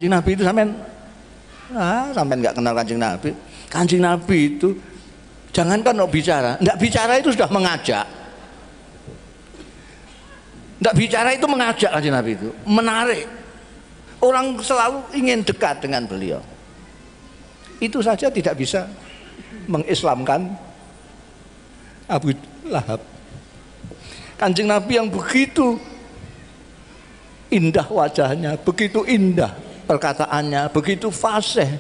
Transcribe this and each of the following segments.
Nabi itu sampean nggak kenal Kanjeng Nabi. Kanjeng Nabi itu jangankan mau bicara, nggak bicara itu sudah mengajak. Nggak bicara itu mengajak Kanjeng Nabi itu, menarik. Orang selalu ingin dekat dengan beliau. Itu saja tidak bisa mengislamkan Abu Lahab. Kanjeng Nabi yang begitu indah wajahnya, begitu indah perkataannya, begitu fasih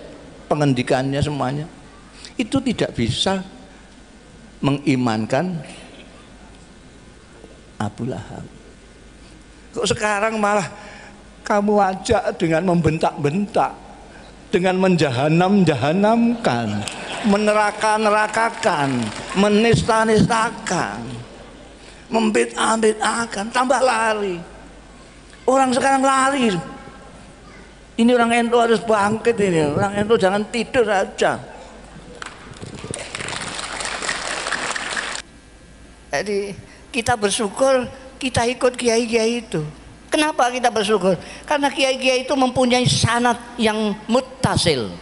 pengendikannya semuanya, itu tidak bisa mengimankan Abu Lahab. Kok sekarang malah kamu ajak dengan membentak-bentak, dengan menjahanam-jahanamkan, meneraka-nerakakan, menista-nistakan, membid'ah-bid'ahkan, tambah lari. Orang sekarang lari. Ini orang NU harus bangkit ini. Orang NU jangan tidur aja. Jadi kita bersyukur kita ikut kiai-kiai itu. Kenapa kita bersyukur? Karena kiai-kiai itu mempunyai sanad yang muttasil.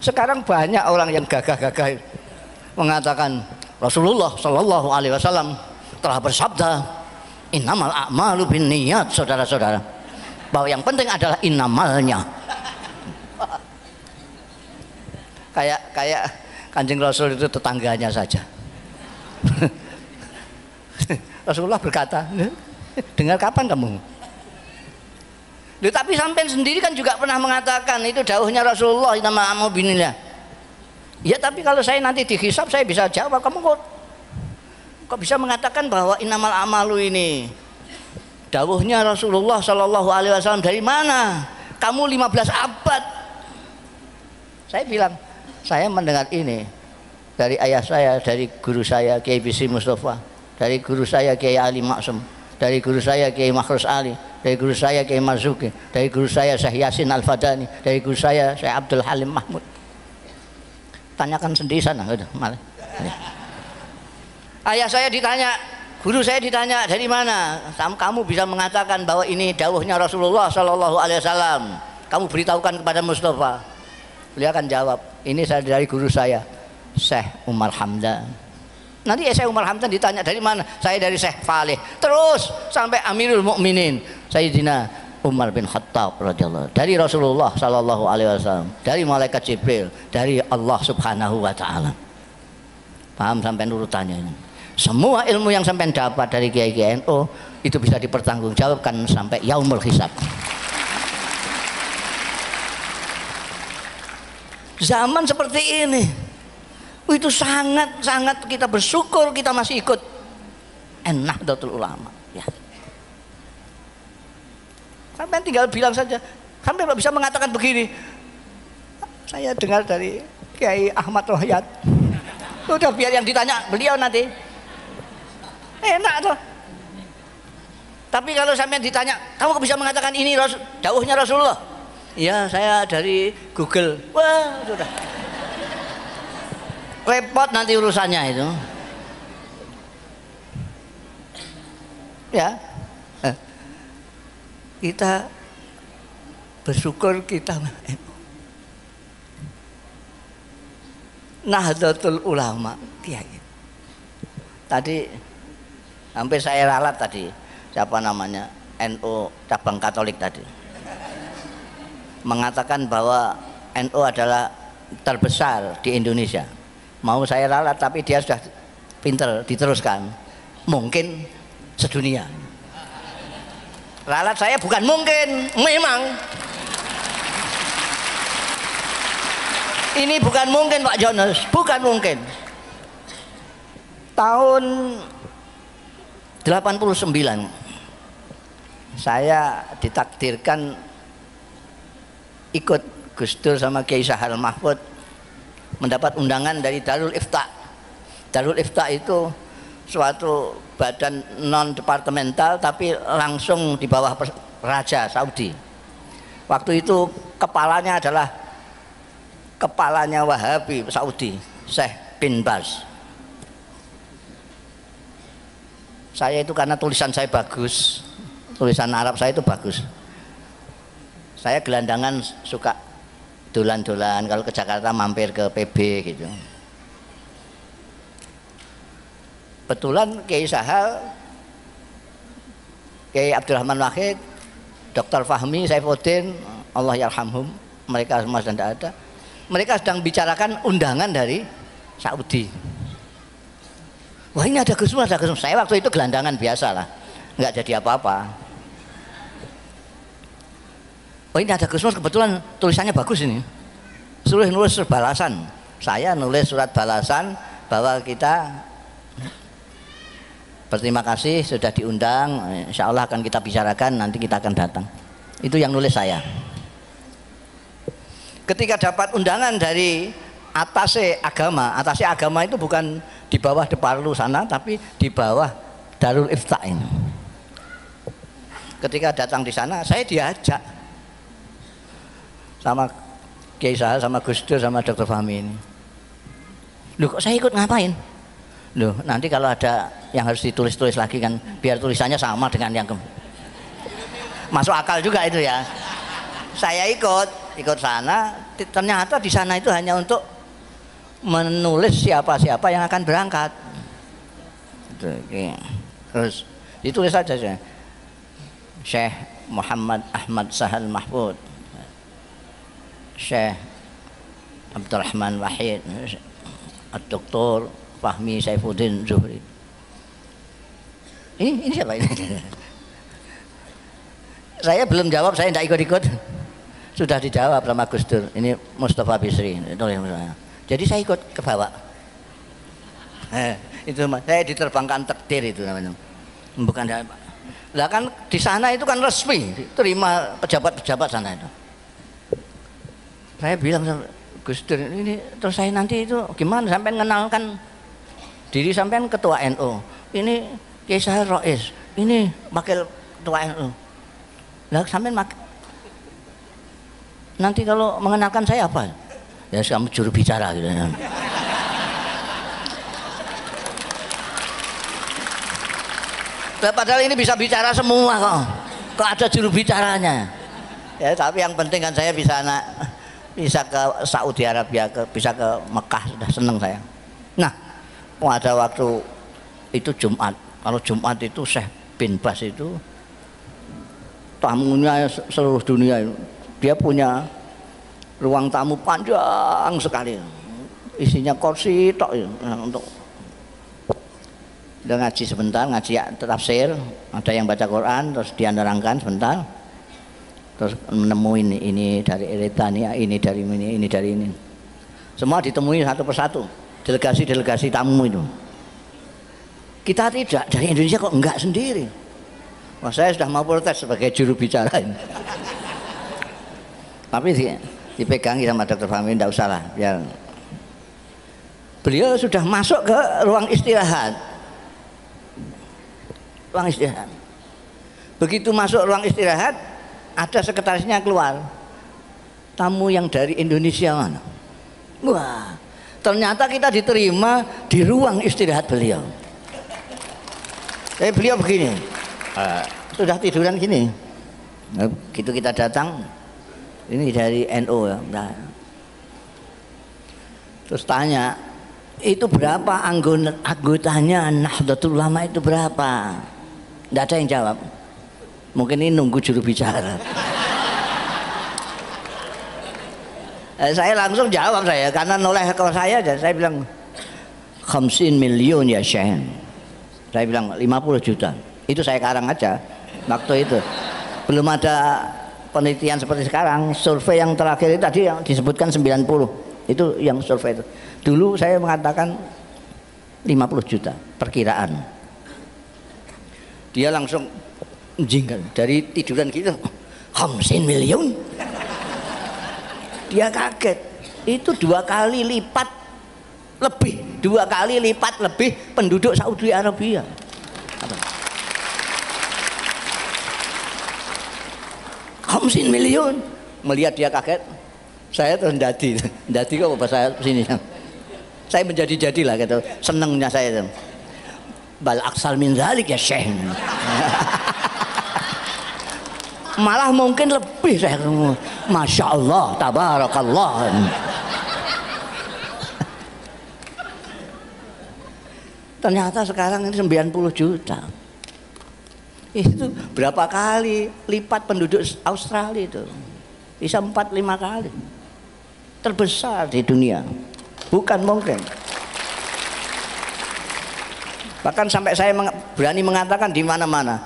Sekarang banyak orang yang gagah-gagah mengatakan Rasulullah Shallallahu Alaihi Wasallam telah bersabda, innamal a'malu binniyat, saudara-saudara, bahwa yang penting adalah innamalnya. Kayak Kanjeng Rasul itu tetangganya saja. Rasulullah berkata, dengar kapan kamu? Tapi sampean sendiri kan juga pernah mengatakan itu dawuhnya Rasulullah, innamal a'malu binniyat. Ya tapi kalau saya nanti dihisab saya bisa jawab, kamu kok bisa mengatakan bahwa innamal a'malu ini dawuhnya Rasulullah Shallallahu Alaihi Wasallam, dari mana? Kamu 15 abad. Saya bilang, saya mendengar ini dari ayah saya, dari guru saya Kiai Bisri Mustafa, dari guru saya Kiai Ali Maksum, dari guru saya Kiai Makhrus Ali, dari guru saya Kiai Marzuki, dari guru saya Syekh Yasin Al-Fadani, dari guru saya Syekh Abdul Halim Mahmud. Tanyakan sendiri sana, udah malah. Ayah saya ditanya, guru saya ditanya, dari mana kamu bisa mengatakan bahwa ini dawuhnya Rasulullah Shallallahu Alaihi Wasallam? Kamu beritahukan kepada Mustafa. Beliau akan jawab, ini saya dari guru saya Syekh Umar Hamdan. Nanti Syekh Umar Hamdan ditanya dari mana? Saya dari Syekh Faleh. Terus sampai Amirul Mukminin Sayyidina Umar bin Khattab radhiyallahu, dari Rasulullah Shallallahu Alaihi Wasallam, dari malaikat Jibril, dari Allah Subhanahu Wa Taala. Paham sampai urutannya ini? Semua ilmu yang sampai dapat dari Kiai NU itu bisa dipertanggungjawabkan sampai yaumul hisab. Zaman seperti ini itu sangat kita bersyukur kita masih ikut Nahdlatul Ulama ya. Sampai tinggal bilang saja, sampai bisa mengatakan begini, saya dengar dari Kiai Ahmad Rohayat. Udah biar yang ditanya beliau nanti, enak tuh. Tapi kalau sampai ditanya, kamu bisa mengatakan ini dawuhnya Rasulullah? Ya saya dari Google. Wah sudah repot nanti urusannya itu ya. Kita bersyukur kita Nahdlatul Ulama Kiai. Tadi hampir saya ralat tadi, siapa namanya, NU cabang Katolik tadi mengatakan bahwa NU adalah terbesar di Indonesia. Mau saya ralat tapi dia sudah pinter diteruskan, mungkin sedunia. Ralat saya bukan mungkin, memang. Ini bukan mungkin Pak Jonas, bukan mungkin. Tahun 89 saya ditakdirkan ikut Gus Dur sama Kiai Sahal Mahfud mendapat undangan dari Darul Ifta. Darul Ifta itu suatu badan non departemental tapi langsung di bawah Raja Saudi. Waktu itu kepalanya adalah kepalanya Wahabi Saudi, Syekh bin Baz. Saya itu karena tulisan saya bagus, tulisan Arab saya itu bagus. Saya gelandangan suka dolan-dolan, kalau ke Jakarta mampir ke PB gitu. Betulan Kiai Sahal, Kiai Abdurrahman Wahid, Dr. Fahmi, Saifuddin, Allah yarhamhum, mereka semua sedang ada. Mereka sedang bicarakan undangan dari Saudi. Wah ini ada Gus Mus, ada Gus Mus. Saya waktu itu gelandangan biasa lah, nggak jadi apa-apa. Oh ini ada Gus Mus, kebetulan tulisannya bagus ini. Suruh nulis balasan. Saya nulis surat balasan bahwa kita berterima kasih sudah diundang, insya Allah akan kita bicarakan, nanti kita akan datang. Itu yang nulis saya. Ketika dapat undangan dari atase agama itu bukan di bawah Deparlu sana, tapi di bawah Darul Ifta ini. Ketika datang di sana, saya diajak sama Kiai Sahal, sama Gus Dur, sama Dr. Fahmi ini. Loh kok saya ikut ngapain? Loh nanti kalau ada yang harus ditulis-tulis lagi kan, biar tulisannya sama dengan yang masuk akal juga itu ya. Saya ikut sana, ternyata di sana itu hanya untuk menulis siapa-siapa yang akan berangkat. Terus ditulis saja saya. Syekh Muhammad Ahmad Sahal Mahfud, Syekh Abdurrahman Wahid, Dr. Fahmi Saifuddin Zuhri. Ini siapa ini? Saya belum jawab, saya tidak ikut-ikut. Sudah dijawab sama Gus Dur. Ini Mustafa Bisri. Jadi saya ikut ke bawah. Itu saya diterbangkan takdir itu namanya. Bukan lah kan di sana itu kan resmi, terima pejabat-pejabat sana itu. Saya bilang sama Gus Dur ini, terus saya nanti itu gimana sampai mengenalkan diri sampean ketua NU, ini Kiai Sahal Rois, ini wakil ketua NU. Lah sampean nanti kalau mengenalkan saya apa? Ya kamu juru bicara gitu. Padahal ini bisa bicara semua kok ada juru bicaranya. Ya tapi yang penting kan saya bisa ke Saudi Arabia, bisa ke Mekah, sudah seneng saya. Nah, pada waktu itu Jumat, kalau Jumat itu Syekh bin Bas itu tamunya seluruh dunia itu. Dia punya ruang tamu panjang sekali, isinya kursi tok untuk udah ngaji sebentar, ngaji tafsir, ada yang baca Quran, terus dia nerangkan sebentar, terus menemuin ini dari Eritania, ini dari ini, semua ditemui satu persatu, delegasi tamu itu. Kita tidak, dari Indonesia kok enggak sendiri. Wah saya sudah mau protes sebagai juru bicara ini. Tapi dipegangi sama Dr. Fahmi, tidak usah lah, biar beliau sudah masuk ke ruang istirahat. Begitu masuk ruang istirahat, ada sekretarisnya keluar. Tamu yang dari Indonesia mana? Wah, ternyata kita diterima di ruang istirahat beliau. Beliau begini, sudah tiduran gini. Begitu kita datang, ini dari NU ya. Terus tanya, itu berapa anggotanya Nahdlatul Ulama itu berapa? Tidak ada yang jawab. Mungkin ini nunggu juru bicara. Saya langsung jawab karena noleh ke saya bilang 50 million ya Syekh. Saya bilang 50 juta. Itu saya karang aja waktu itu. Belum ada penelitian seperti sekarang. Survei yang terakhir itu tadi yang disebutkan 90. Itu yang survei itu. Dulu saya mengatakan 50 juta perkiraan. Dia langsung jinggal dari tiduran gitu. 50 million. Dia kaget. Itu 2 kali lipat lebih penduduk Saudi Arabia. 50 million. Melihat dia kaget, saya terus ndadi kok bahasa sini. Saya menjadi-jadilah gitu, senengnya saya itu. Bal aksal min zalik ya Syekh. Malah mungkin lebih saya ketemu. Masya Allah, tabarakallah. Ternyata sekarang ini 90 juta. Itu berapa kali lipat penduduk Australia itu? Bisa 4-5 kali. Terbesar di dunia. Bukan mungkin. Bahkan sampai saya berani mengatakan di mana-mana,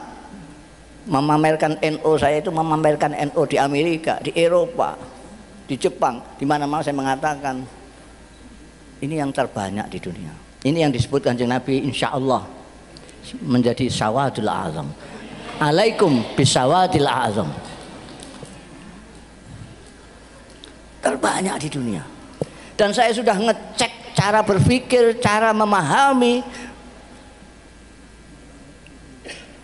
memamerkan NO saya itu memamerkan NO di Amerika, di Eropa, di Jepang, di mana-mana saya mengatakan ini yang terbanyak di dunia. Ini yang disebut Kanjeng Nabi, insya Allah menjadi sawadul azam. Alaikum bisawadil azam. Terbanyak di dunia. Dan saya sudah ngecek cara berpikir, cara memahami.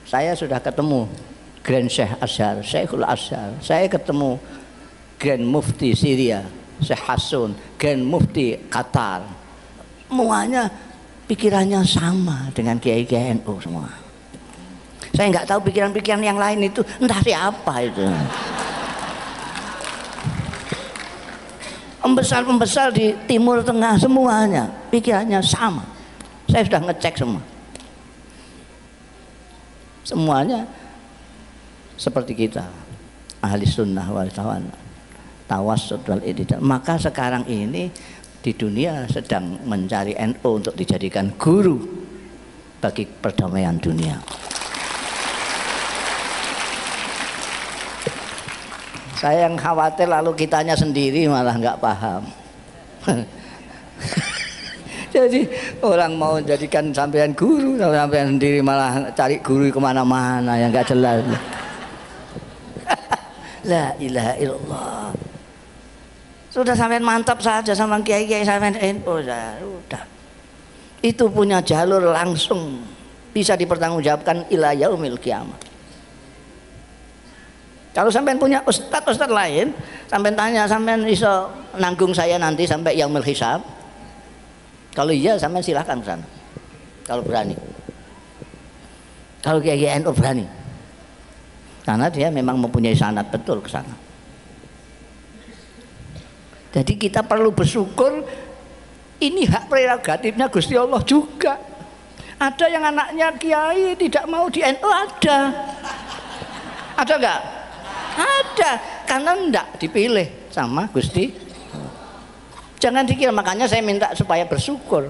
Saya sudah ketemu Grand Syekh Azhar, Syekhul Azhar. Saya ketemu Grand Mufti Syria, Syekh Hasun, Grand Mufti Qatar. Semuanya pikirannya sama dengan kiai-kiai NU semua. Saya nggak tahu pikiran-pikiran yang lain itu entah siapa itu. Pembesar-pembesar di Timur Tengah semuanya pikirannya sama. Saya sudah ngecek semua. Semuanya seperti kita, ahli sunnah wal tawassut wal i'tidal. Maka sekarang ini di dunia sedang mencari NU untuk dijadikan guru bagi perdamaian dunia. Saya yang khawatir lalu kitanya sendiri malah nggak paham. Jadi orang mau jadikan sampean guru, sampean sendiri malah cari guru kemana-mana yang nggak jelas. La ilaha illallah. Sudah sampean mantap saja sama kiai-kiai sampean NU, sudah. Itu punya jalur langsung bisa dipertanggungjawabkan ila yaumil kiamat. Kalau sampean punya ustadz lain, sampean tanya, sampean iso nanggung saya nanti sampai yaumil hisab? Kalau iya, sampean silahkan ke sana. Kalau berani. Kalau kiai NU berani. Karena dia memang mempunyai sanad betul ke sana. Jadi kita perlu bersyukur, ini hak prerogatifnya Gusti Allah juga. Ada yang anaknya kiai tidak mau di NU, ada. Ada enggak? Ada, karena enggak dipilih sama Gusti. Jangan dikira, makanya saya minta supaya bersyukur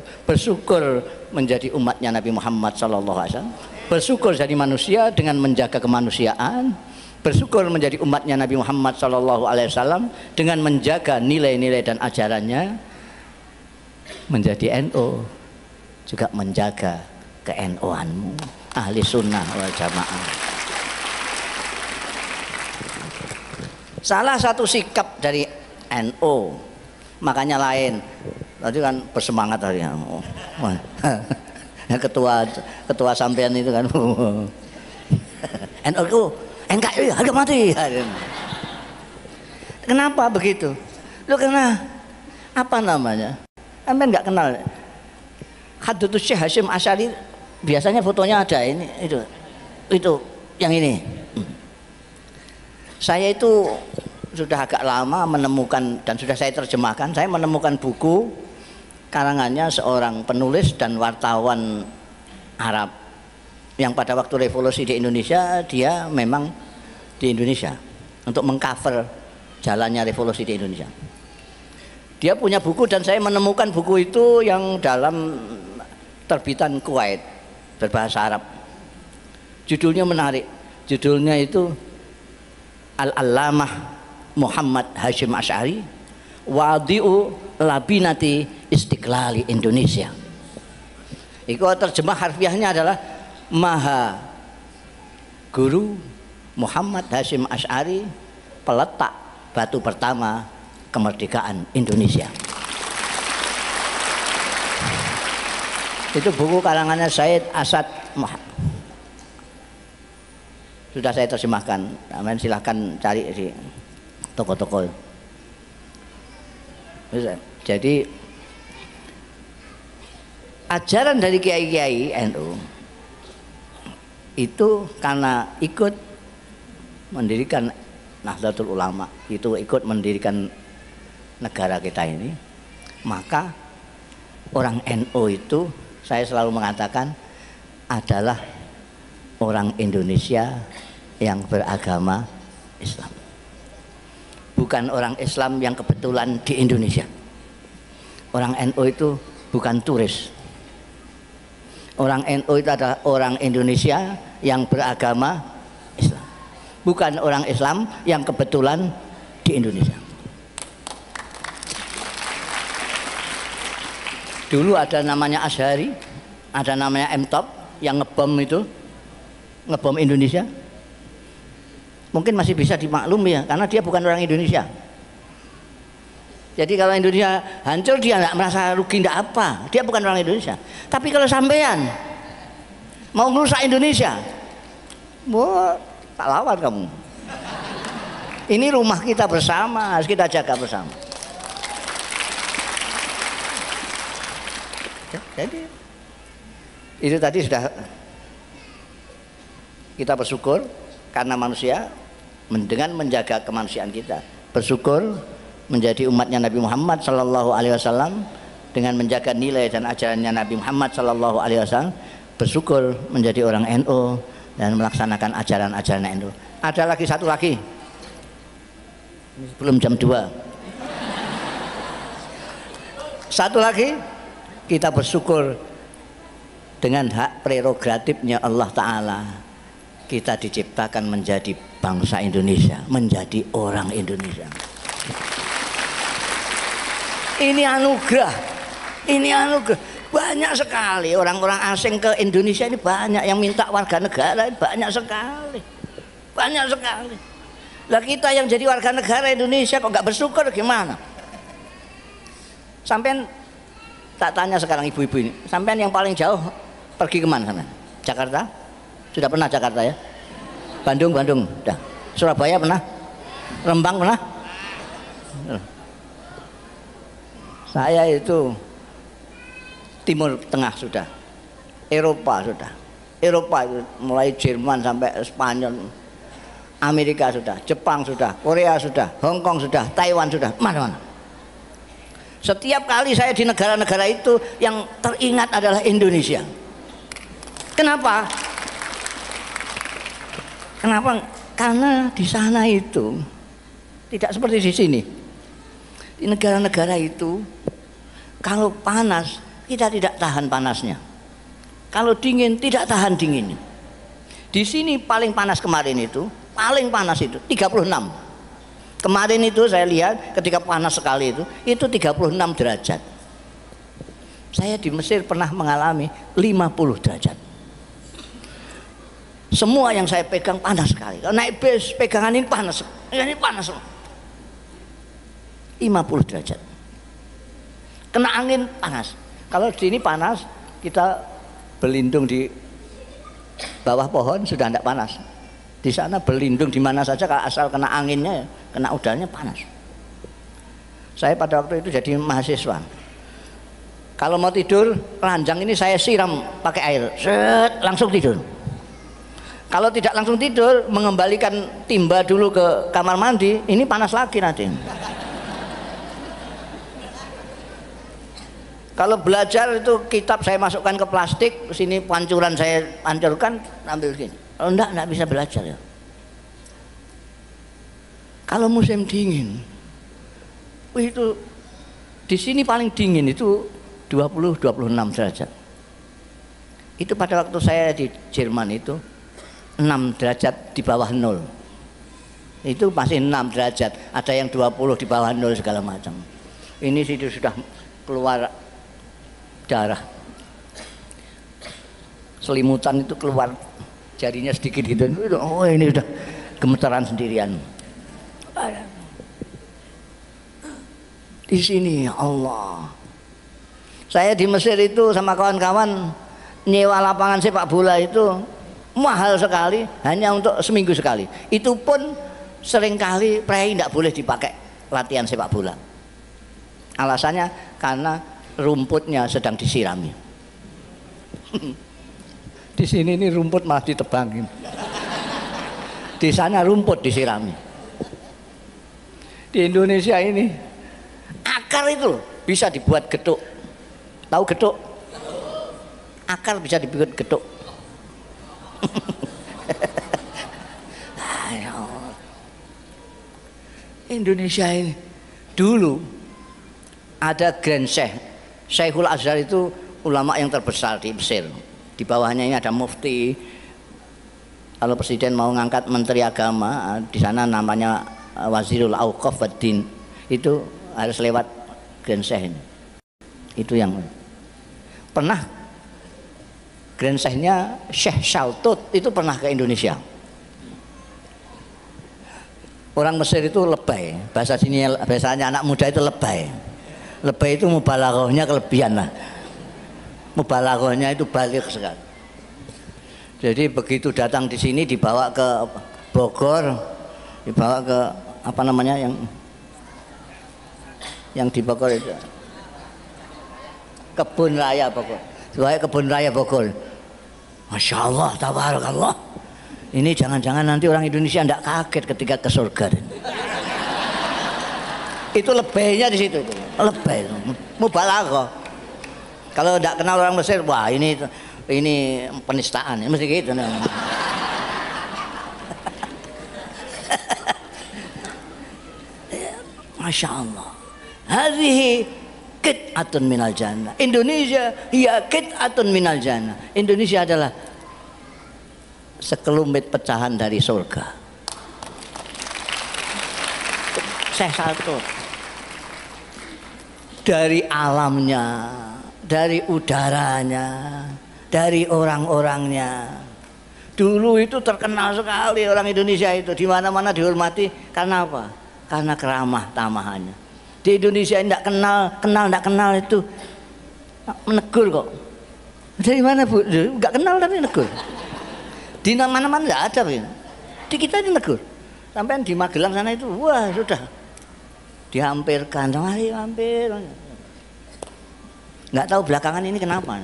menjadi umatnya Nabi Muhammad SAW, bersyukur jadi manusia dengan menjaga kemanusiaan, bersyukur menjadi umatnya Nabi Muhammad SAW dengan menjaga nilai-nilai dan ajarannya, menjadi NU juga menjaga ke-NU-anmu, ahli sunnah wal jamaah. Salah satu sikap dari NU makanya lain tadi kan bersemangat hari ketua sampean itu kan NU NKRI harga mati. Kenapa begitu? Lu karena apa namanya? Sampean nggak kenal Hadratus Syekh Hasyim Asy'ari, biasanya fotonya ada ini itu yang ini. Saya itu sudah agak lama menemukan dan sudah saya terjemahkan. Saya menemukan buku karangannya seorang penulis dan wartawan Arab yang pada waktu revolusi di Indonesia dia memang di Indonesia untuk mengcover jalannya revolusi di Indonesia. Dia punya buku dan saya menemukan buku itu yang dalam terbitan Kuwait berbahasa Arab. Judulnya menarik. Judulnya itu Al-Allamah Muhammad Hasyim Asy'ari Wadi'u Labinati Istiqlali Indonesia. Itu terjemah harfiahnya adalah Maha Guru Muhammad Hasyim Asy'ari, peletak batu pertama kemerdekaan Indonesia. Itu buku karangannya Said Asad Muhammad. Sudah saya terjemahkan. Amin, silahkan cari di toko-toko. Jadi ajaran dari kiai-kiai NU itu karena ikut mendirikan Nahdlatul Ulama, itu ikut mendirikan negara kita ini, maka orang NU itu saya selalu mengatakan adalah orang Indonesia yang beragama Islam, bukan orang Islam yang kebetulan di Indonesia. Orang NU itu bukan turis. Orang NU itu adalah orang Indonesia yang beragama Islam, bukan orang Islam yang kebetulan di Indonesia. Dulu ada namanya Asy'ari, ada namanya M-Top yang ngebom Indonesia. Mungkin masih bisa dimaklumi ya, karena dia bukan orang Indonesia. Jadi kalau Indonesia hancur dia nggak merasa rugi, nggak apa, dia bukan orang Indonesia. Tapi kalau sampean mau merusak Indonesia, wah, tak lawan kamu. Ini rumah kita bersama, harus kita jaga bersama. Jadi itu tadi sudah kita bersyukur karena manusia dengan menjaga kemanusiaan kita, bersyukur menjadi umatnya Nabi Muhammad Sallallahu Alaihi Wasallam dengan menjaga nilai dan ajarannya Nabi Muhammad Sallallahu Alaihi Wasallam, bersyukur menjadi orang NU dan melaksanakan ajaran-ajaran NU. Ada lagi satu lagi, belum jam 2. Satu lagi, kita bersyukur dengan hak prerogatifnya Allah Ta'ala, kita diciptakan menjadi bangsa Indonesia, menjadi orang Indonesia. Ini anugerah, ini anugerah. Banyak sekali orang-orang asing ke Indonesia ini, banyak yang minta warga negara, banyak sekali, banyak sekali. Lah kita yang jadi warga negara Indonesia kok nggak bersyukur gimana? Sampean tak tanya sekarang ibu-ibu ini, sampean yang paling jauh pergi kemana sampean? Jakarta? Sudah pernah Jakarta ya? Bandung, udah. Surabaya pernah? Rembang pernah? Saya itu Timur Tengah sudah, Eropa sudah, Eropa itu mulai Jerman sampai Spanyol, Amerika sudah, Jepang sudah, Korea sudah, Hong Kong sudah, Taiwan sudah, mana-mana. Setiap kali saya di negara-negara itu yang teringat adalah Indonesia. Kenapa? Kenapa? Karena di sana itu tidak seperti di sini. Di negara-negara itu kalau panas kita tidak tahan panasnya, kalau dingin tidak tahan dinginnya. Di sini paling panas kemarin itu, paling panas itu 36. Kemarin itu saya lihat ketika panas sekali itu 36 derajat. Saya di Mesir pernah mengalami 50 derajat. Semua yang saya pegang panas sekali. Kalau naik bis pegangan ini panas, ini panas. 50 derajat. Kena angin panas. Kalau di sini panas, kita berlindung di bawah pohon sudah tidak panas. Di sana berlindung di mana saja, kalau asal kena anginnya, kena udaranya panas. Saya pada waktu itu jadi mahasiswa. Kalau mau tidur, ranjang ini saya siram pakai air, set, langsung tidur. Kalau tidak langsung tidur, mengembalikan timba dulu ke kamar mandi, ini panas lagi nanti. Kalau belajar itu kitab saya masukkan ke plastik, sini pancuran saya pancurkan, ambil gini. Kalau enggak bisa belajar ya. Kalau musim dingin, itu di sini paling dingin itu 20-26 derajat. Itu pada waktu saya di Jerman itu 6 derajat di bawah 0. Itu masih 6 derajat, ada yang 20 di bawah 0 segala macam. Ini sudah keluar darah, selimutan itu keluar, jarinya sedikit gitu. Oh ini udah gemetaran sendirian. Di sini ya Allah. Saya di Mesir itu sama kawan-kawan nyewa lapangan sepak bola itu mahal sekali, hanya untuk seminggu sekali. Itu pun seringkali prei tidak boleh dipakai latihan sepak bola. Alasannya karena rumputnya sedang disirami. Di sini ini rumput malah ditebangin. Di sana rumput disirami. Di Indonesia ini akar itu bisa dibuat getuk. Tahu getuk? Akar bisa dibuat getuk. Indonesia ini dulu ada Grand Syekh, Syekhul Azhar itu ulama yang terbesar di Mesir. Di bawahnya ini ada mufti. Kalau presiden mau ngangkat menteri agama, di sana namanya Wazirul Auqaf wad Din. Itu harus lewat Grand Syekh ini. Itu yang pernah Grand Syekhnya Syekh Shaltut itu pernah ke Indonesia. Orang Mesir itu lebay, bahasa sini bahasanya anak muda itu lebay. Lebay itu mubalaghahnya kelebihan lah. Mubalaghahnya itu balik sekali. Jadi begitu datang di sini dibawa ke Bogor, dibawa ke apa namanya yang di Bogor itu Kebun Raya Bogor. Dibawa Kebun Raya Bogor. Masya Allah, tabarakallah. Ini jangan-jangan nanti orang Indonesia tidak kaget ketika ke surga. Itu lebaynya di situ. Lebay, mubalaghah. Kalau tidak kenal orang Mesir, wah ini penistaan, mesti gitu. Masya Allah. Hadhihi qit'atun minal jannah. Indonesia hiya qit'atun minal jannah. Indonesia adalah sekelumit pecahan dari surga. Syekh Shaltut dari alamnya, dari udaranya, dari orang-orangnya. Dulu itu terkenal sekali orang Indonesia itu, di mana-mana dihormati karena apa? Karena keramah tamahannya. Di Indonesia tidak tidak kenal itu menegur kok. Dari mana Bu? Enggak kenal tapi negur. Di mana-mana enggak ada, Bu. Di kita ini negur. Sampai di Magelang sana itu, wah sudah dihampirkan, mari hampir. Nggak tahu belakangan ini kenapa.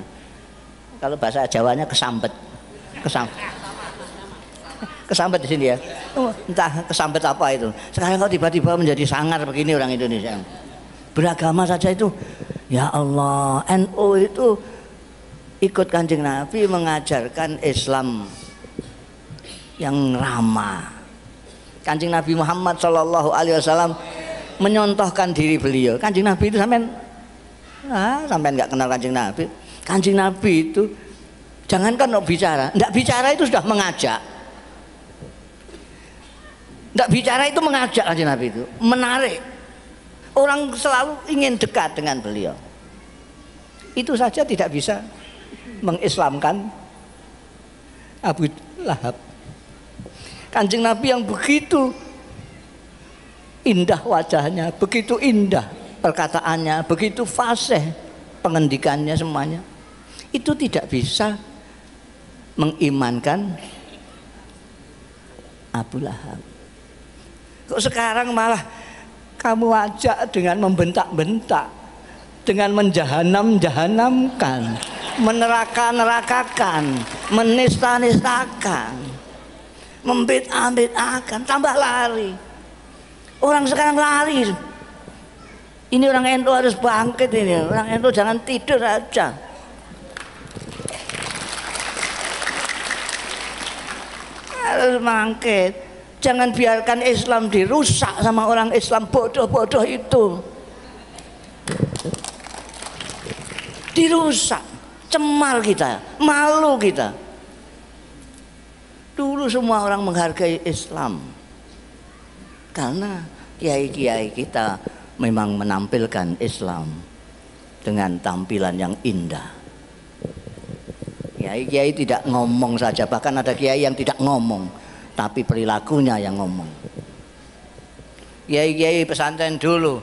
Kalau bahasa Jawanya kesambet, kesambet di sini ya. Entah kesambet apa itu. Sekarang kok tiba-tiba menjadi sangar begini orang Indonesia. Beragama saja itu, ya Allah, NU itu ikut Kanjeng Nabi mengajarkan Islam yang ramah. Kanjeng Nabi Muhammad SAW menyontohkan diri beliau. Kanjeng Nabi itu sampean nggak kenal Kanjeng Nabi. Kanjeng Nabi itu jangankan mau bicara, nggak bicara itu sudah mengajak. Nggak bicara itu mengajak Kanjeng Nabi itu, menarik. Orang selalu ingin dekat dengan beliau. Itu saja tidak bisa mengislamkan Abu Lahab. Kanjeng Nabi yang begitu indah wajahnya, begitu indah perkataannya, begitu fasih pengendikannya semuanya, itu tidak bisa mengimankan Abu Lahab. Kok sekarang malah kamu ajak dengan membentak-bentak, dengan menjahanam-jahanamkan, meneraka-nerakakan, menista-nistakan, membid'ah-bid'ahkan, tambah lari. Orang sekarang lari. Ini orang NU harus bangkit ini. Orang NU jangan tidur aja. Harus bangkit. Jangan biarkan Islam dirusak sama orang Islam bodoh-bodoh itu. Dirusak, cemar kita, malu kita. Dulu semua orang menghargai Islam karena kiai-kiai kita memang menampilkan Islam dengan tampilan yang indah. Kiai-kiai tidak ngomong saja, bahkan ada kiai yang tidak ngomong tapi perilakunya yang ngomong. Kiai-kiai pesantren dulu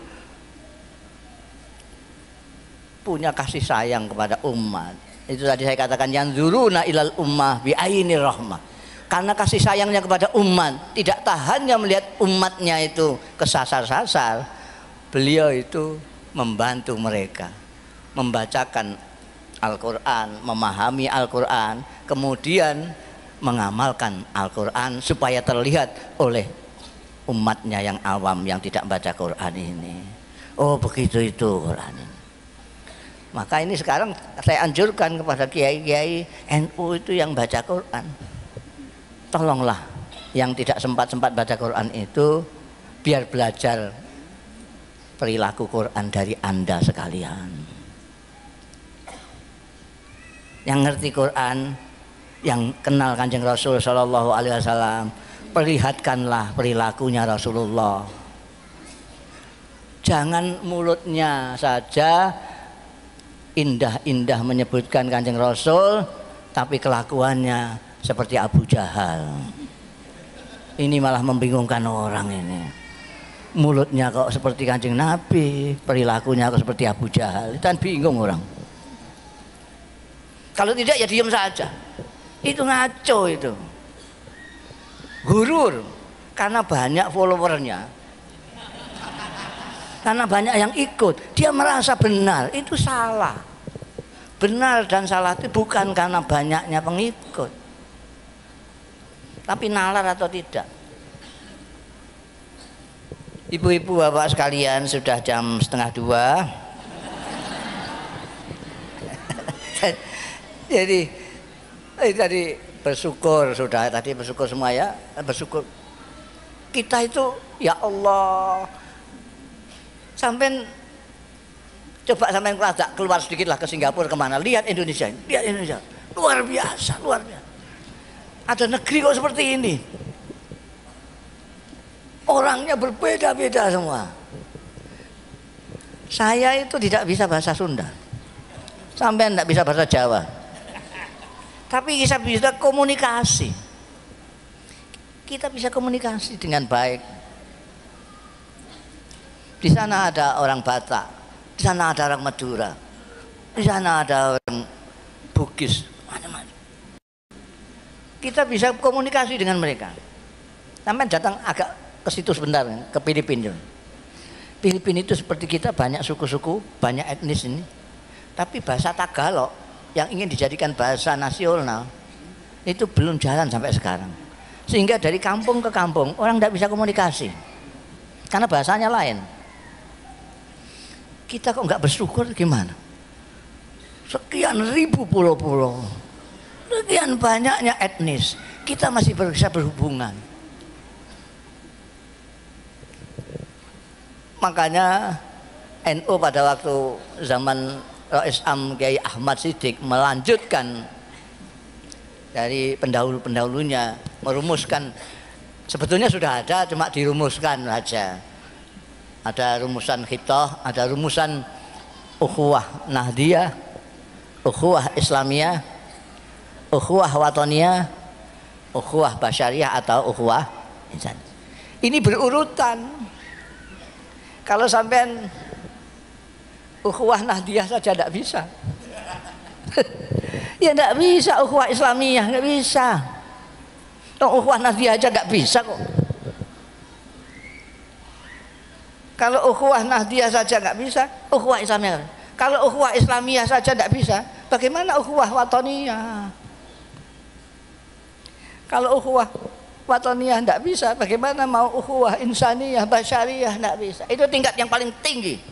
punya kasih sayang kepada umat. Itu tadi saya katakan yang zuruna ilal ummah bi aini rahmah. Karena kasih sayangnya kepada umat, tidak tahannya melihat umatnya itu kesasar-sasar, beliau itu membantu mereka membacakan Al-Quran, memahami Al-Quran, kemudian mengamalkan Al-Quran supaya terlihat oleh umatnya yang awam yang tidak baca Quran ini. Oh begitu itu Quran ini. Maka ini sekarang saya anjurkan kepada kiai-kiai NU itu yang baca Quran, tolonglah yang tidak sempat-sempat baca Quran itu biar belajar perilaku Quran dari Anda sekalian. Yang ngerti Quran, yang kenal Kanjeng Rasul Shallallahu Alaihi Wasallam, perlihatkanlah perilakunya Rasulullah. Jangan mulutnya saja indah-indah menyebutkan Kanjeng Rasul, tapi kelakuannya seperti Abu Jahal. Ini malah membingungkan orang ini. Mulutnya kok seperti Kanjeng Nabi, perilakunya kok seperti Abu Jahal. Dan bingung orang. Kalau tidak ya diam saja. Itu ngaco itu. Gurur karena banyak followernya. Karena banyak yang ikut, dia merasa benar, itu salah. Benar dan salah itu bukan karena banyaknya pengikut, tapi nalar atau tidak. Ibu-ibu bapak sekalian, sudah jam 1:30. Jadi tadi bersyukur, sudah tadi bersyukur semua ya, bersyukur. Kita itu ya Allah, sampai coba sampai keluar sedikit lah ke Singapura kemana, lihat Indonesia, lihat Indonesia, luar biasa, luar biasa. Ada negeri kok seperti ini, orangnya berbeda-beda semua. Saya itu tidak bisa bahasa Sunda, sampai tidak bisa bahasa Jawa, tapi kita bisa komunikasi. Kita bisa komunikasi dengan baik. Di sana ada orang Batak, di sana ada orang Madura, di sana ada orang Bugis, macam-macam. Kita bisa komunikasi dengan mereka. Sampai datang agak ke situ sebentar, ke Filipina. Filipina itu seperti kita, banyak suku-suku, banyak etnis ini. Tapi bahasa Tagalog yang ingin dijadikan bahasa nasional itu belum jalan sampai sekarang. Sehingga dari kampung ke kampung orang tidak bisa komunikasi karena bahasanya lain. Kita kok nggak bersyukur gimana? Sekian ribu pulau-pulau, sekian banyaknya etnis, kita masih bisa berhubungan. Makanya NU pada waktu zaman Rais Am Kiai Ahmad Siddiq melanjutkan dari pendahulu-pendahulunya, merumuskan, sebetulnya sudah ada cuma dirumuskan saja. Ada rumusan khitoh, ada rumusan ukhuwah nahdiyah, ukhuwah islamiyah, ukhuwah watoniyah, ukhuwah basyariyah atau ukhuwah insan. Ini berurutan. Kalau sampean ukhuwah nahdiyah saja tidak bisa. Ya tidak bisa ukhuwah islamiyah, nggak bisa. Ukhuwah nahdiyah aja nggak bisa kok. Kalau ukhuwah nahdiyah saja nggak bisa, ukhuwah islamiyah. Kalau ukhuwah islamiyah saja nggak bisa, bagaimana ukhuwah watoniyah? Kalau ukhuwah watoniyah nggak bisa, bagaimana mau ukhuwah insaniyah, basyariyah? Nggak bisa. Itu tingkat yang paling tinggi.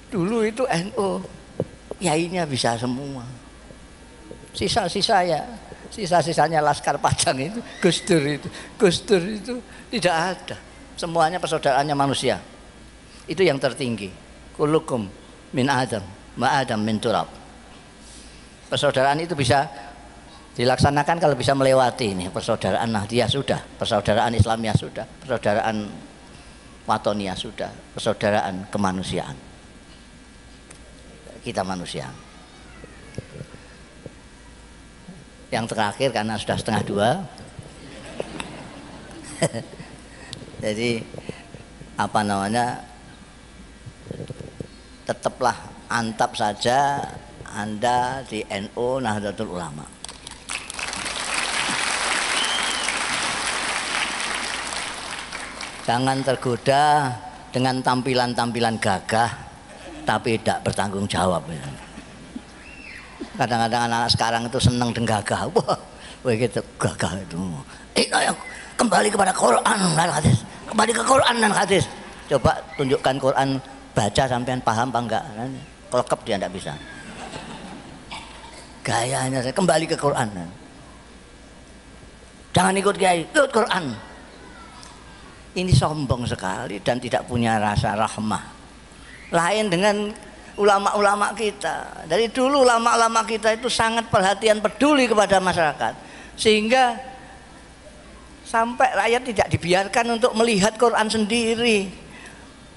Dulu itu NU, yainya bisa semua. Sisa-sisanya Laskar Padang itu, Gus Dur itu tidak ada. Semuanya persaudaraannya manusia. Itu yang tertinggi. Kullukum min Adam, ma Adam min turab. Persaudaraan itu bisa dilaksanakan kalau bisa melewati ini. Persaudaraan Nahdiyah sudah, persaudaraan Islamiyah sudah, persaudaraan Watoniyah sudah, persaudaraan kemanusiaan. Kita manusia. Yang terakhir karena sudah 1:30. Jadi apa namanya, tetaplah antap saja Anda di NU Nahdlatul Ulama. Jangan tergoda dengan tampilan-tampilan gagah tapi tidak bertanggung jawab. Kadang-kadang anak sekarang itu seneng denggagah. Wah, begitu gagah itu. Ayo kembali kepada Quran dan hadis. Kembali ke Quran dan hadis. Coba tunjukkan Quran, baca sampean paham apa enggak? Kelekep dia enggak bisa. Gayanya saya kembali ke Quran. Jangan ikut kiai, ikut Quran. Ini sombong sekali dan tidak punya rasa rahmah. Lain dengan ulama-ulama kita. Dari dulu ulama-ulama kita itu sangat perhatian, peduli kepada masyarakat, sehingga sampai rakyat tidak dibiarkan untuk melihat Quran sendiri,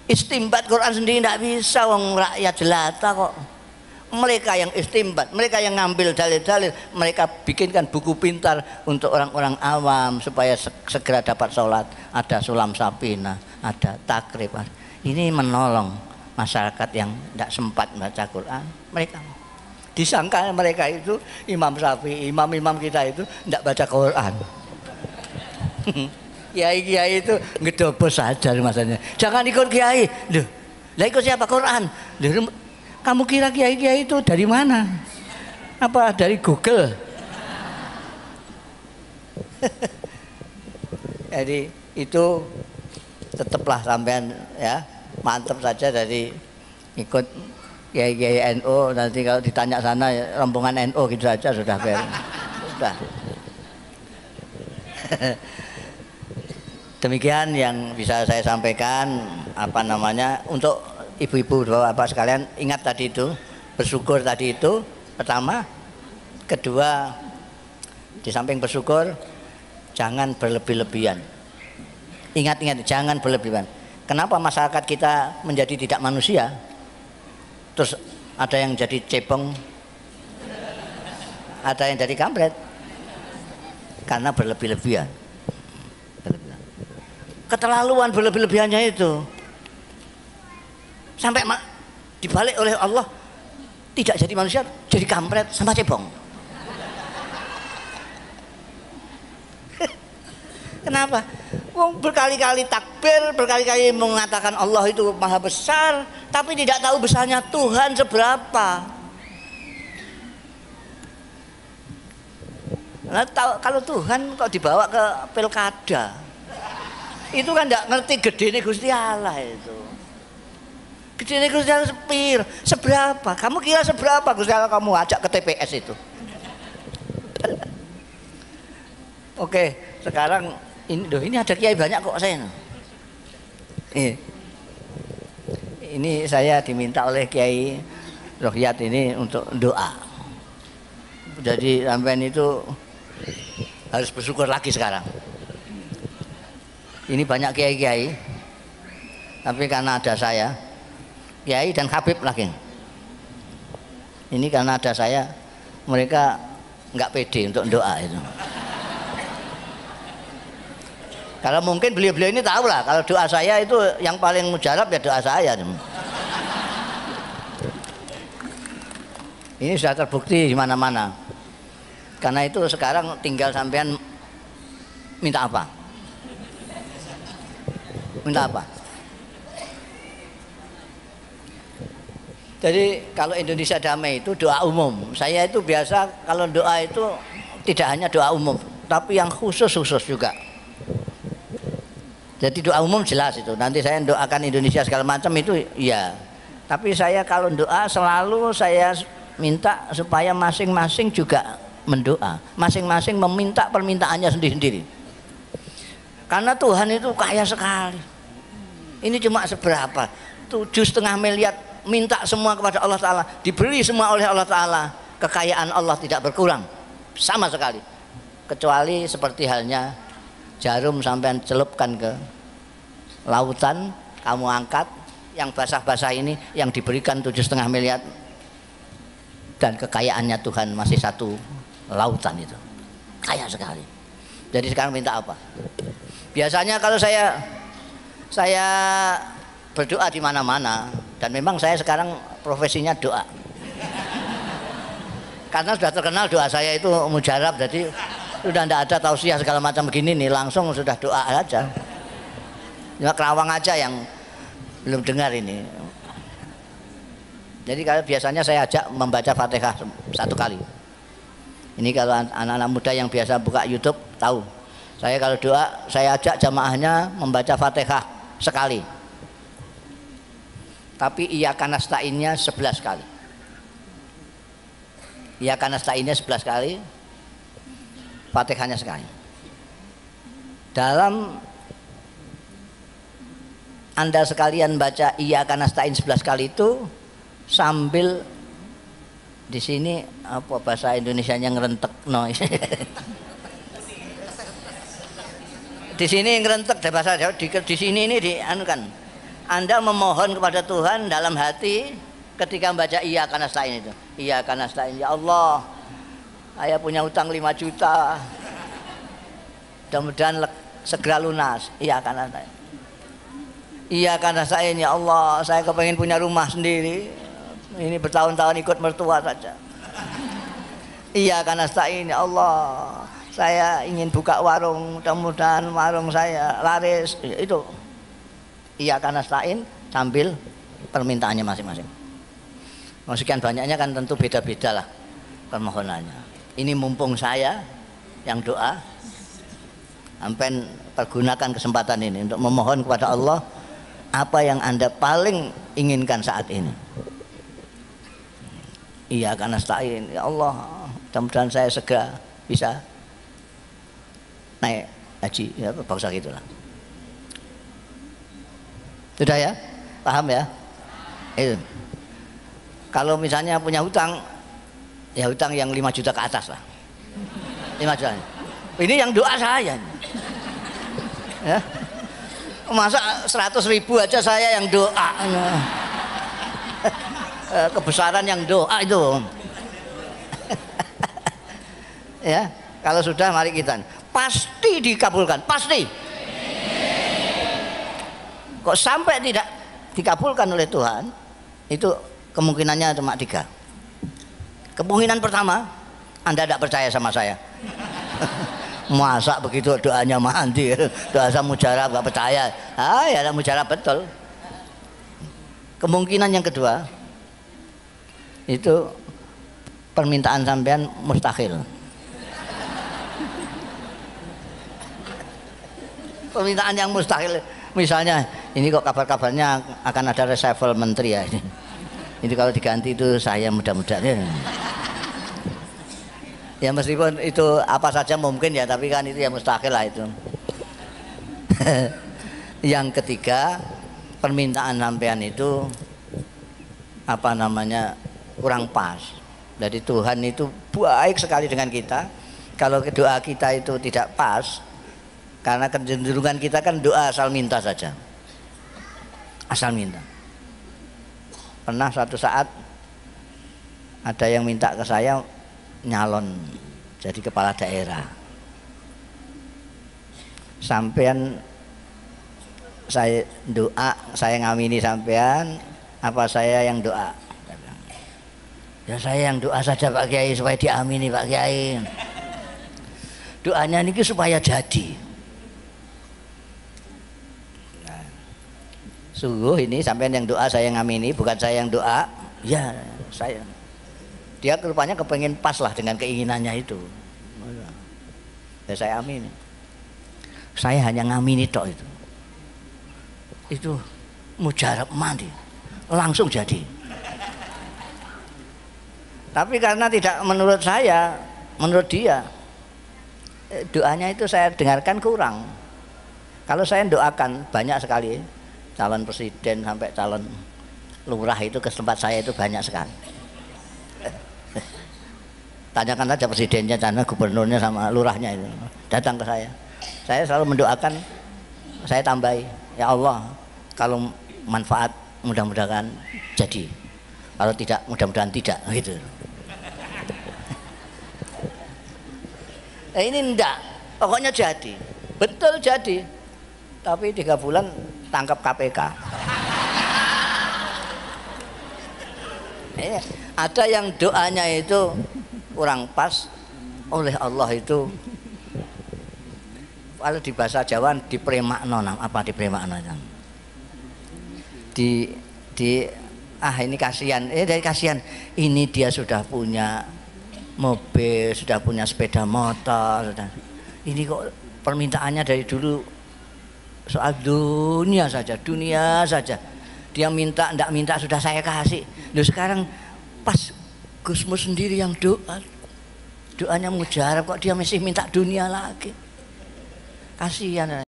istimbat Quran sendiri tidak bisa. Wong rakyat jelata kok. Mereka yang istimbat, mereka yang ngambil dalil-dalil, mereka bikinkan buku pintar untuk orang-orang awam supaya segera dapat sholat. Ada sulam sapina, ada takrib. Ini menolong masyarakat yang tidak sempat baca Quran. Mereka disangka mereka itu Imam Syafi'i, imam-imam kita itu tidak baca Quran. Kiai-kiai itu ngedobos saja masanya. Jangan ikut kiai. Loh, lah ikut siapa? Quran. Loh, kamu kira kiai-kiai itu dari mana? Apa dari Google? Jadi itu tetaplah sampean ya, mantap saja dari ikut kiai-kiai NU. Nanti kalau ditanya sana rombongan NU gitu saja sudah beres. Sudah. Demikian yang bisa saya sampaikan, apa namanya, untuk ibu-ibu bapak sekalian. Ingat tadi itu, bersyukur tadi itu pertama. Kedua, di samping bersyukur jangan berlebih-lebihan. Ingat-ingat, jangan berlebihan. Kenapa masyarakat kita menjadi tidak manusia? Terus ada yang jadi cebong, ada yang jadi kampret, karena berlebih-lebihan. Keterlaluan berlebih-lebihannya itu sampai dibalik oleh Allah, tidak jadi manusia, jadi kampret sama cebong. Kenapa? Wong berkali-kali takbir, berkali-kali mengatakan Allah itu maha besar, tapi tidak tahu besarnya Tuhan seberapa. Nah, kalau Tuhan kok dibawa ke pilkada, itu kan tidak ngerti gedene Gusti Allah itu. Gedene Gusti Allah seberapa? Kamu kira seberapa Gusti Allah kamu ajak ke TPS itu? Oke, sekarang ini ada kiai banyak kok saya. Ini saya diminta oleh Kiai Rohiyat ini untuk doa. Jadi sampean itu harus bersyukur lagi sekarang. Ini banyak kiai-kiai, tapi karena ada saya, Kiai dan Habib lagi. Ini karena ada saya, mereka nggak pede untuk doa itu. Kalau mungkin beliau-beliau ini tahu lah, kalau doa saya itu yang paling mujarab ya doa saya. Ini sudah terbukti di mana-mana. Karena itu sekarang tinggal sampean minta apa? Minta apa? Jadi kalau Indonesia damai itu doa umum. Saya itu biasa kalau doa itu tidak hanya doa umum, tapi yang khusus-khusus juga. Jadi doa umum jelas itu. Nanti saya doakan Indonesia segala macam itu ya. Tapi saya kalau doa selalu saya minta supaya masing-masing juga mendoa. Masing-masing meminta permintaannya sendiri-sendiri. Karena Tuhan itu kaya sekali. Ini cuma seberapa? 7,5 miliar minta semua kepada Allah Ta'ala. Diberi semua oleh Allah Ta'ala. Kekayaan Allah tidak berkurang sama sekali. Kecuali seperti halnya jarum sampai celupkan ke lautan, kamu angkat, yang basah-basah ini yang diberikan 7,5 miliar, dan kekayaannya Tuhan masih satu lautan itu, kaya sekali. Jadi sekarang minta apa? Biasanya kalau saya berdoa di mana-mana, dan memang saya sekarang profesinya doa. Karena sudah terkenal doa saya itu mujarab, jadi sudah tidak ada tausiah segala macam begini nih, langsung sudah doa aja. Cuma Kerawang aja yang belum dengar ini. Jadi kalau biasanya saya ajak membaca Fatihah 1 kali. Ini kalau anak-anak muda yang biasa buka YouTube tahu. Saya kalau doa, saya ajak jamaahnya membaca Fatihah 1 kali. Tapi Iyyaka nasta'innya 11 kali. Iyyaka nasta'innya 11 kali. Fatihahnya 1 kali. Dalam Anda sekalian baca Iyyaka nasta'in 11 kali itu sambil di sini apa bahasa Indonesianya ngerentek no. Di sini ngerentek bahasa Jawa, di sini ini dianukan. Anda memohon kepada Tuhan dalam hati ketika membaca Iyyaka nasta'in itu. Iyyaka nasta'in, ya Allah, saya punya utang 5 juta. Mudah-mudahan segera lunas. Iyyaka nasta'in. Iyyaka nasta'in, ya Allah, saya kepengen punya rumah sendiri. Ini bertahun-tahun ikut mertua saja. Iyyaka nasta'in, ya Allah, saya ingin buka warung, mudah-mudahan warung saya laris. Itu Iyyaka nasta'in sambil permintaannya masing-masing. Sekian banyaknya kan tentu beda-beda lah permohonannya. Ini mumpung saya yang doa, sampai pergunakan kesempatan ini untuk memohon kepada Allah apa yang Anda paling inginkan saat ini. Iyyaka nasta'in, ya Allah, mudah-mudahan saya segera bisa naik haji, ya bangsa gitulah. Sudah ya? Paham ya? Itu. Kalau misalnya punya hutang, ya hutang yang 5 juta ke atas lah. 5 juta. Ini yang doa saya. Ya. Masa 100.000 aja saya yang doa. Kebesaran yang doa itu. Ya, kalau sudah mari kita. Pasti dikabulkan, pasti. Kok sampai tidak dikabulkan oleh Tuhan, itu kemungkinannya cuma 3. Kemungkinan pertama, Anda tidak percaya sama saya. Masa begitu doanya mandi, doa saya mujarab gak percaya. Ya mujarab betul. Kemungkinan yang kedua, itu permintaan sampean mustahil. Permintaan yang mustahil. Misalnya, ini kok kabar-kabarnya akan ada reshuffle menteri ya. Ini kalau diganti itu saya mudah-mudahan. Ya meskipun itu apa saja mungkin ya, tapi kan itu ya mustahil lah itu. Yang ketiga, permintaan sampean itu apa namanya kurang pas. Jadi Tuhan itu baik sekali dengan kita. Kalau doa kita itu tidak pas, karena kecenderungan kita kan doa asal minta saja, asal minta. Pernah suatu saat ada yang minta ke saya nyalon jadi kepala daerah. Sampean saya doa, saya ngamini sampean, apa saya yang doa? Ya saya yang doa saja Pak Kiai supaya diamini Pak Kiai. Doanya ini supaya jadi. Sungguh ini sampean yang doa, saya yang ngamini, bukan saya yang doa. Ya saya. Dia rupanya kepengen pas lah dengan keinginannya itu. Ya saya amini. Saya hanya ngamini tok itu. Itu mujarab mandi, langsung jadi. Tapi karena tidak menurut saya, menurut dia, doanya itu saya dengarkan kurang. Kalau saya doakan banyak sekali. Calon presiden sampai calon lurah itu ke tempat saya itu banyak sekali. Tanyakan saja presidennya, karena gubernurnya sama lurahnya itu datang ke saya. Saya selalu mendoakan, saya tambahi, ya Allah, kalau manfaat mudah-mudahan jadi, kalau tidak mudah-mudahan tidak, gitu. Ini enggak, pokoknya jadi, betul jadi. Tapi 3 bulan tangkap KPK. Ada yang doanya itu kurang pas, oleh Allah itu kalau di bahasa Jawa dipremakno, apa dipremakno? ah ini kasihan, dari kasihan ini dia sudah punya mobil, sudah punya sepeda motor, sudah. Ini kok permintaannya dari dulu soal dunia saja, dia minta ndak minta sudah saya kasih. Loh sekarang pas Gusmus sendiri yang doanya mujarab kok dia masih minta dunia lagi, kasihan.